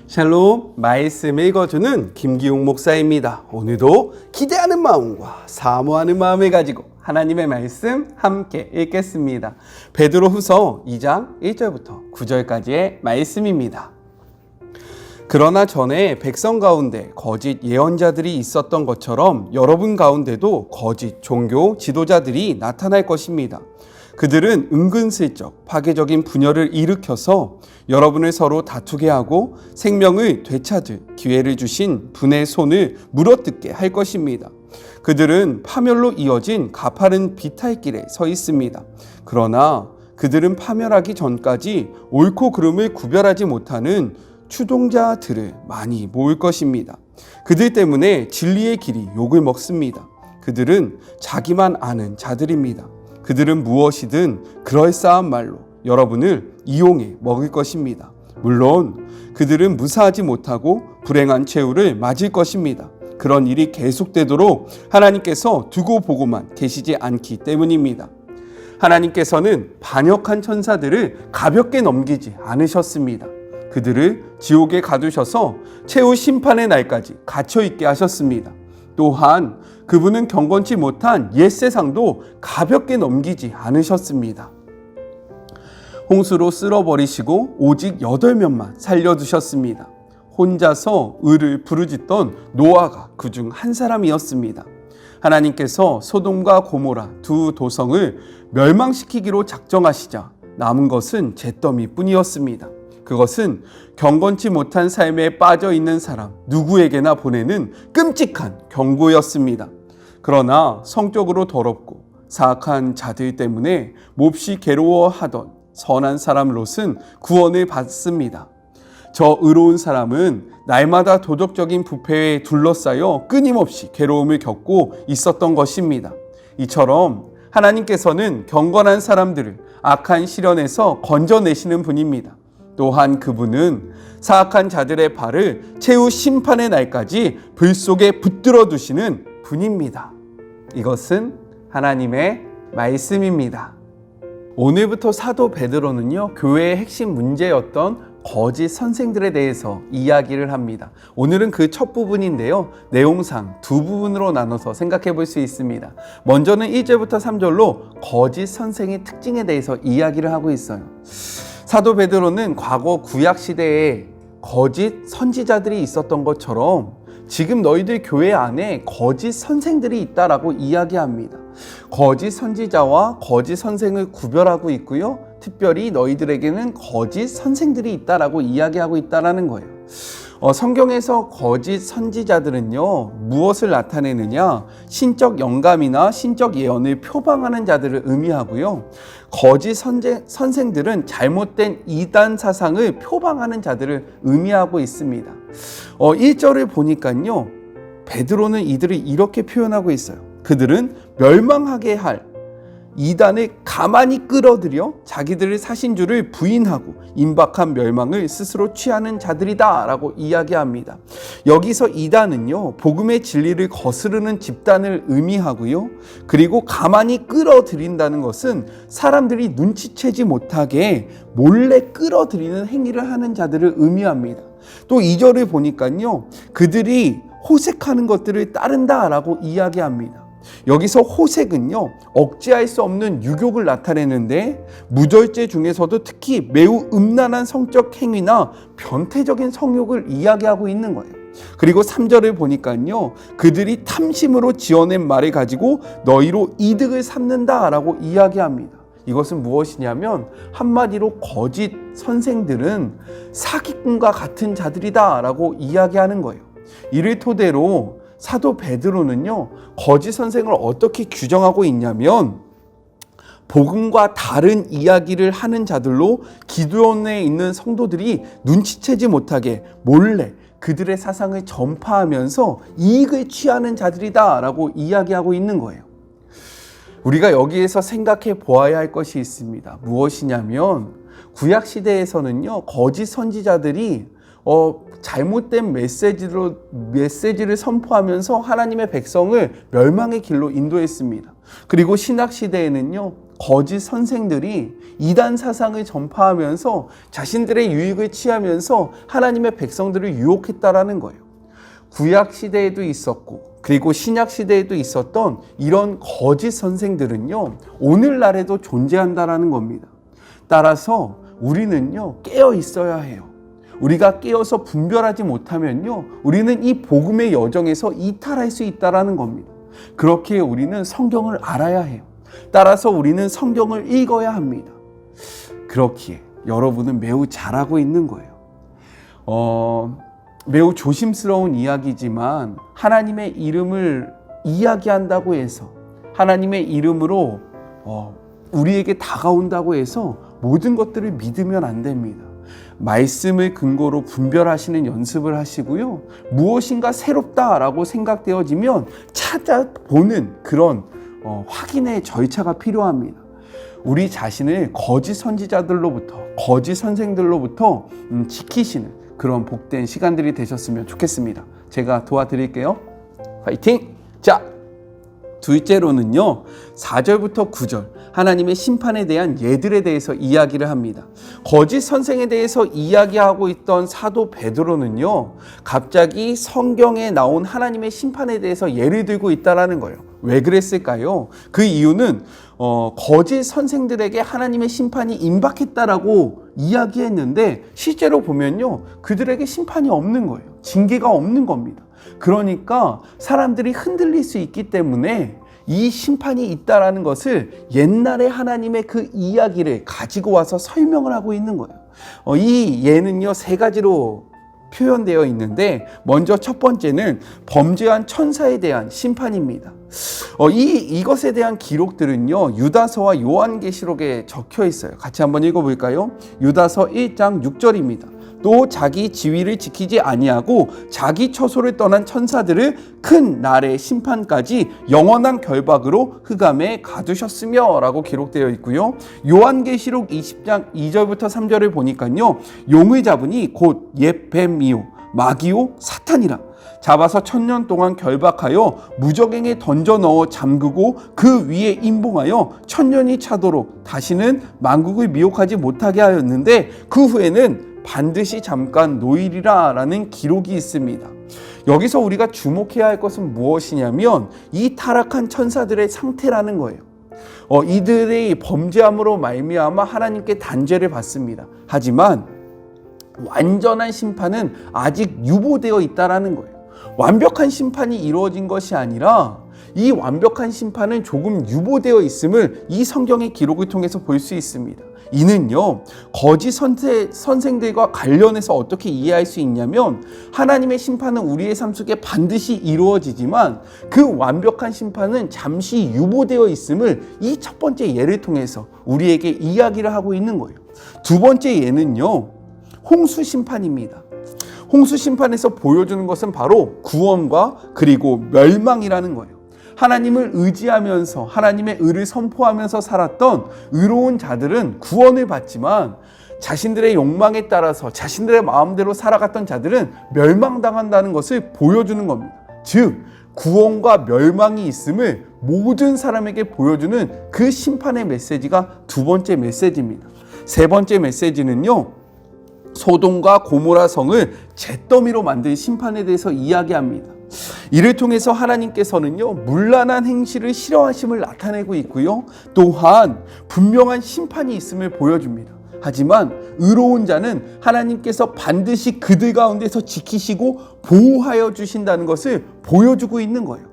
샬롬, 말씀 읽어주는 김기용 목사입니다. 오늘도 기대하는 마음과 사모하는 마음을 가지고 하나님의 말씀 함께 읽겠습니다. 베드로후서 2장 1절부터 9절까지의 말씀입니다. 그러나 전에 백성 가운데 거짓 예언자들이 있었던 것처럼 여러분 가운데도 거짓 종교 지도자들이 나타날 것입니다. 그들은 은근슬쩍 파괴적인 분열을 일으켜서 여러분을 서로 다투게 하고 생명을 되찾을 기회를 주신 분의 손을 물어뜯게 할 것입니다. 그들은 파멸로 이어진 가파른 비탈길에 서 있습니다. 그러나 그들은 파멸하기 전까지 옳고 그름을 구별하지 못하는 추종자들을 많이 모을 것입니다. 그들 때문에 진리의 길이 욕을 먹습니다. 그들은 자기만 아는 자들입니다. 그들은 무엇이든 그럴싸한 말로 여러분을 이용해 먹을 것입니다. 물론 그들은 무사하지 못하고 불행한 최후를 맞을 것입니다. 그런 일이 계속되도록 하나님께서 두고 보고만 계시지 않기 때문입니다. 하나님께서는 반역한 천사들을 가볍게 넘기지 않으셨습니다. 그들을 지옥에 가두셔서 최후 심판의 날까지 갇혀있게 하셨습니다. 또한 그분은 경건치 못한 옛세상도 가볍게 넘기지 않으셨습니다. 홍수로 쓸어버리시고 오직 8명만 살려두셨습니다. 혼자서 을을 부르짖던 노아가 그중 한 사람이었습니다. 하나님께서 소돔과 고모라 두 도성을 멸망시키기로 작정하시자 남은 것은 잿더미뿐이었습니다. 그것은 경건치 못한 삶에 빠져 있는 사람 누구에게나 보내는 끔찍한 경고였습니다. 그러나 성적으로 더럽고 사악한 자들 때문에 몹시 괴로워하던 선한 사람 롯은 구원을 받습니다. 저 의로운 사람은 날마다 도덕적인 부패에 둘러싸여 끊임없이 괴로움을 겪고 있었던 것입니다. 이처럼 하나님께서는 경건한 사람들을 악한 시련에서 건져내시는 분입니다. 또한 그분은 사악한 자들의 발을 최후 심판의 날까지 불 속에 붙들어 두시는 분입니다. 이것은 하나님의 말씀입니다. 오늘부터 사도 베드로는요, 교회의 핵심 문제였던 거짓 선생들에 대해서 이야기를 합니다. 오늘은 그 첫 부분인데요, 내용상 두 부분으로 나눠서 생각해 볼 수 있습니다. 먼저는 1절부터 3절로 거짓 선생의 특징에 대해서 이야기를 하고 있어요. 사도 베드로는 과거 구약 시대에 거짓 선지자들이 있었던 것처럼 지금 너희들 교회 안에 거짓 선생들이 있다라고 이야기합니다. 거짓 선지자와 거짓 선생을 구별하고 있고요. 특별히 너희들에게는 거짓 선생들이 있다라고 이야기하고 있다라는 거예요. 성경에서 거짓 선지자들은요, 무엇을 나타내느냐? 신적 영감이나 신적 예언을 표방하는 자들을 의미하고요. 거짓 선생들은 잘못된 이단 사상을 표방하는 자들을 의미하고 있습니다. 1절을 보니까요, 베드로는 이들을 이렇게 표현하고 있어요. 그들은 멸망하게 할 이단을 가만히 끌어들여 자기들의 사신주를 부인하고 임박한 멸망을 스스로 취하는 자들이다 라고 이야기합니다. 여기서 이단은요, 복음의 진리를 거스르는 집단을 의미하고요. 그리고 가만히 끌어들인다는 것은 사람들이 눈치채지 못하게 몰래 끌어들이는 행위를 하는 자들을 의미합니다. 또 2절을 보니까요, 그들이 호색하는 것들을 따른다 라고 이야기합니다. 여기서 호색은요, 억제할 수 없는 유욕을 나타내는데 무절제 중에서도 특히 매우 음란한 성적 행위나 변태적인 성욕을 이야기하고 있는 거예요. 그리고 3절을 보니까요, 그들이 탐심으로 지어낸 말을 가지고 너희로 이득을 삼는다라고 이야기합니다. 이것은 무엇이냐면 한마디로 거짓 선생들은 사기꾼과 같은 자들이다라고 이야기하는 거예요. 이를 토대로 사도 베드로는요, 거짓 선생을 어떻게 규정하고 있냐면 복음과 다른 이야기를 하는 자들로 기도원에 있는 성도들이 눈치채지 못하게 몰래 그들의 사상을 전파하면서 이익을 취하는 자들이다 라고 이야기하고 있는 거예요. 우리가 여기에서 생각해 보아야 할 것이 있습니다. 무엇이냐면 구약시대에서는요, 거짓 선지자들이 잘못된 메시지를 선포하면서 하나님의 백성을 멸망의 길로 인도했습니다. 그리고 신학시대에는요, 거짓 선생들이 이단 사상을 전파하면서 자신들의 유익을 취하면서 하나님의 백성들을 유혹했다라는 거예요. 구약 시대에도 있었고 그리고 신약 시대에도 있었던 이런 거짓 선생들은요, 오늘날에도 존재한다라는 겁니다. 따라서 우리는요, 깨어 있어야 해요. 우리가 깨어서 분별하지 못하면요, 우리는 이 복음의 여정에서 이탈할 수 있다라는 겁니다. 그렇게 우리는 성경을 알아야 해요. 따라서 우리는 성경을 읽어야 합니다. 그렇기에 여러분은 매우 잘하고 있는 거예요. 매우 조심스러운 이야기지만 하나님의 이름을 이야기한다고 해서 하나님의 이름으로 우리에게 다가온다고 해서 모든 것들을 믿으면 안 됩니다. 말씀을 근거로 분별하시는 연습을 하시고요. 무엇인가 새롭다라고 생각되어지면 찾아보는 그런 확인의 절차가 필요합니다. 우리 자신을 거짓 선지자들로부터, 거짓 선생들로부터 지키시는 그런 복된 시간들이 되셨으면 좋겠습니다. 제가 도와드릴게요. 화이팅! 자, 둘째로는요, 4절부터 9절 하나님의 심판에 대한 예들에 대해서 이야기를 합니다. 거짓 선생에 대해서 이야기하고 있던 사도 베드로는요, 갑자기 성경에 나온 하나님의 심판에 대해서 예를 들고 있다라는 거예요. 왜 그랬을까요? 그 이유는 거짓 선생들에게 하나님의 심판이 임박했다라고 이야기했는데 실제로 보면요, 그들에게 심판이 없는 거예요. 징계가 없는 겁니다. 그러니까 사람들이 흔들릴 수 있기 때문에 이 심판이 있다라는 것을 옛날에 하나님의 그 이야기를 가지고 와서 설명을 하고 있는 거예요. 이 예는요, 세 가지로 표현되어 있는데, 먼저 첫 번째는 범죄한 천사에 대한 심판입니다. 이것에 대한 기록들은요, 유다서와 요한계시록에 적혀 있어요. 같이 한번 읽어볼까요? 유다서 1장 6절입니다. 또 자기 지위를 지키지 아니하고 자기 처소를 떠난 천사들을 큰 날의 심판까지 영원한 결박으로 흑암에 가두셨으며 라고 기록되어 있고요. 요한계시록 20장 2절부터 3절을 보니까요, 용의 잡으니 곧 옛 뱀이요 마귀요 사탄이라 잡아서 1000년 동안 결박하여 무저갱에 던져 넣어 잠그고 그 위에 임봉하여 1000년이 차도록 다시는 만국을 미혹하지 못하게 하였는데 그 후에는 반드시 잠깐 노일이라 라는 기록이 있습니다. 여기서 우리가 주목해야 할 것은 무엇이냐면 이 타락한 천사들의 상태라는 거예요. 이들의 범죄함으로 말미암아 하나님께 단죄를 받습니다. 하지만 완전한 심판은 아직 유보되어 있다라는 거예요. 완벽한 심판이 이루어진 것이 아니라 이 완벽한 심판은 조금 유보되어 있음을 이 성경의 기록을 통해서 볼 수 있습니다. 이는요, 거짓 선생들과 관련해서 어떻게 이해할 수 있냐면, 하나님의 심판은 우리의 삶 속에 반드시 이루어지지만 그 완벽한 심판은 잠시 유보되어 있음을 이 첫 번째 예를 통해서 우리에게 이야기를 하고 있는 거예요. 두 번째 예는요, 홍수 심판입니다. 홍수 심판에서 보여주는 것은 바로 구원과 그리고 멸망이라는 거예요. 하나님을 의지하면서 하나님의 의를 선포하면서 살았던 의로운 자들은 구원을 받지만 자신들의 욕망에 따라서 자신들의 마음대로 살아갔던 자들은 멸망당한다는 것을 보여주는 겁니다. 즉, 구원과 멸망이 있음을 모든 사람에게 보여주는 그 심판의 메시지가 두 번째 메시지입니다. 세 번째 메시지는요, 소돔과 고모라 성을 잿더미로 만든 심판에 대해서 이야기합니다. 이를 통해서 하나님께서는요, 문란한 행실을 싫어하심을 나타내고 있고요, 또한 분명한 심판이 있음을 보여줍니다. 하지만 의로운 자는 하나님께서 반드시 그들 가운데서 지키시고 보호하여 주신다는 것을 보여주고 있는 거예요.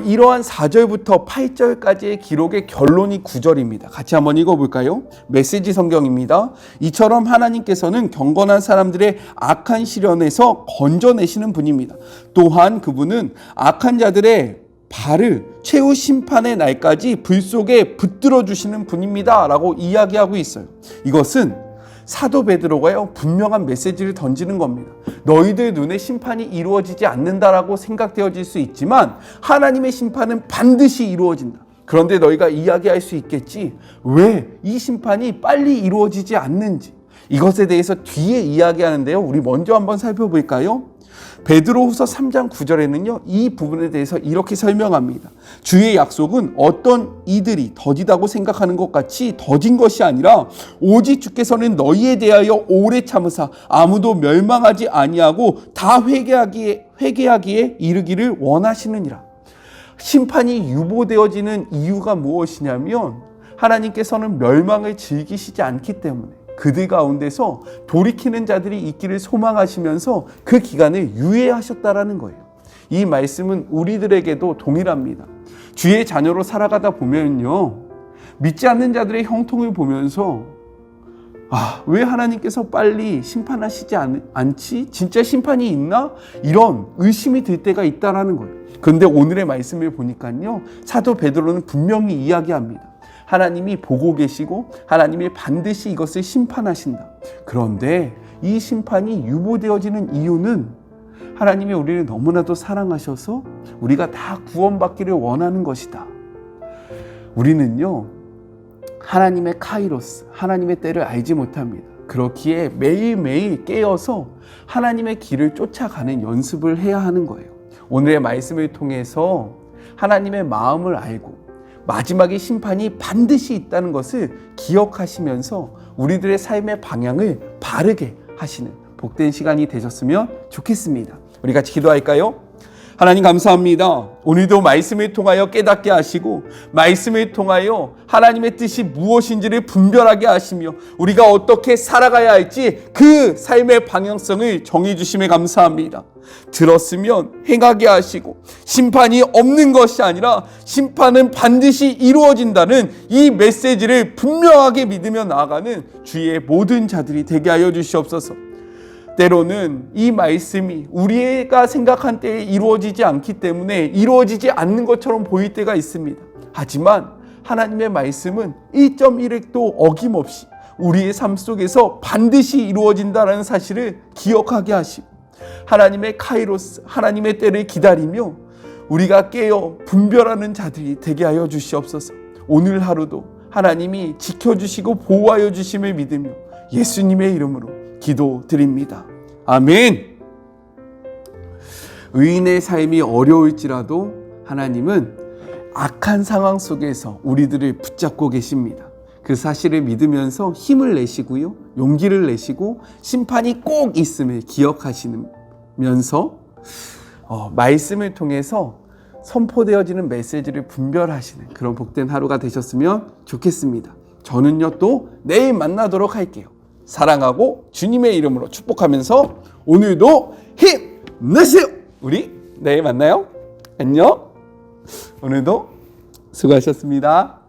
이러한 4절부터 8절까지의 기록의 결론이 9절입니다. 같이 한번 읽어볼까요? 메시지 성경입니다. 이처럼 하나님께서는 경건한 사람들의 악한 시련에서 건져내시는 분입니다. 또한 그분은 악한 자들의 발을 최후 심판의 날까지 불 속에 붙들어 주시는 분입니다 라고 이야기하고 있어요. 이것은 사도 베드로가요, 분명한 메시지를 던지는 겁니다. 너희들 눈에 심판이 이루어지지 않는다라고 생각되어질 수 있지만 하나님의 심판은 반드시 이루어진다. 그런데 너희가 이야기할 수 있겠지, 왜 이 심판이 빨리 이루어지지 않는지. 이것에 대해서 뒤에 이야기하는데요. 우리 먼저 한번 살펴볼까요? 베드로후서 3장 9절에는요. 이 부분에 대해서 이렇게 설명합니다. 주의 약속은 어떤 이들이 더디다고 생각하는 것 같이 더딘 것이 아니라 오직 주께서는 너희에 대하여 오래 참으사 아무도 멸망하지 아니하고 다 회개하기에 이르기를 원하시느니라. 심판이 유보되어지는 이유가 무엇이냐면 하나님께서는 멸망을 즐기시지 않기 때문에 그들 가운데서 돌이키는 자들이 있기를 소망하시면서 그 기간을 유예하셨다라는 거예요. 이 말씀은 우리들에게도 동일합니다. 주의 자녀로 살아가다 보면요, 믿지 않는 자들의 형통을 보면서 왜 하나님께서 빨리 심판하시지 않지? 진짜 심판이 있나? 이런 의심이 들 때가 있다라는 거예요. 그런데 오늘의 말씀을 보니까요, 사도 베드로는 분명히 이야기합니다. 하나님이 보고 계시고 하나님이 반드시 이것을 심판하신다. 그런데 이 심판이 유보되어지는 이유는 하나님이 우리를 너무나도 사랑하셔서 우리가 다 구원받기를 원하는 것이다. 우리는요, 하나님의 카이로스, 하나님의 때를 알지 못합니다. 그렇기에 매일매일 깨어서 하나님의 길을 쫓아가는 연습을 해야 하는 거예요. 오늘의 말씀을 통해서 하나님의 마음을 알고 마지막에 심판이 반드시 있다는 것을 기억하시면서 우리들의 삶의 방향을 바르게 하시는 복된 시간이 되셨으면 좋겠습니다. 우리 같이 기도할까요? 하나님 감사합니다. 오늘도 말씀을 통하여 깨닫게 하시고 말씀을 통하여 하나님의 뜻이 무엇인지를 분별하게 하시며 우리가 어떻게 살아가야 할지 그 삶의 방향성을 정해 주심에 감사합니다. 들었으면 행하게 하시고 심판이 없는 것이 아니라 심판은 반드시 이루어진다는 이 메시지를 분명하게 믿으며 나아가는 주의 모든 자들이 되게 하여 주시옵소서. 때로는 이 말씀이 우리가 생각한 때에 이루어지지 않기 때문에 이루어지지 않는 것처럼 보일 때가 있습니다. 하지만 하나님의 말씀은 1.1획도 어김없이 우리의 삶 속에서 반드시 이루어진다는 사실을 기억하게 하시고 하나님의 카이로스, 하나님의 때를 기다리며 우리가 깨어 분별하는 자들이 되게 하여 주시옵소서. 오늘 하루도 하나님이 지켜주시고 보호하여 주심을 믿으며 예수님의 이름으로 기도드립니다. 아멘. 의인의 삶이 어려울지라도 하나님은 악한 상황 속에서 우리들을 붙잡고 계십니다. 그 사실을 믿으면서 힘을 내시고요, 용기를 내시고 심판이 꼭 있음을 기억하시면서 말씀을 통해서 선포되어지는 메시지를 분별하시는 그런 복된 하루가 되셨으면 좋겠습니다. 저는요 또 내일 만나도록 할게요. 사랑하고 주님의 이름으로 축복하면서 오늘도 힘내세요. 우리 내일 만나요. 안녕. 오늘도 수고하셨습니다.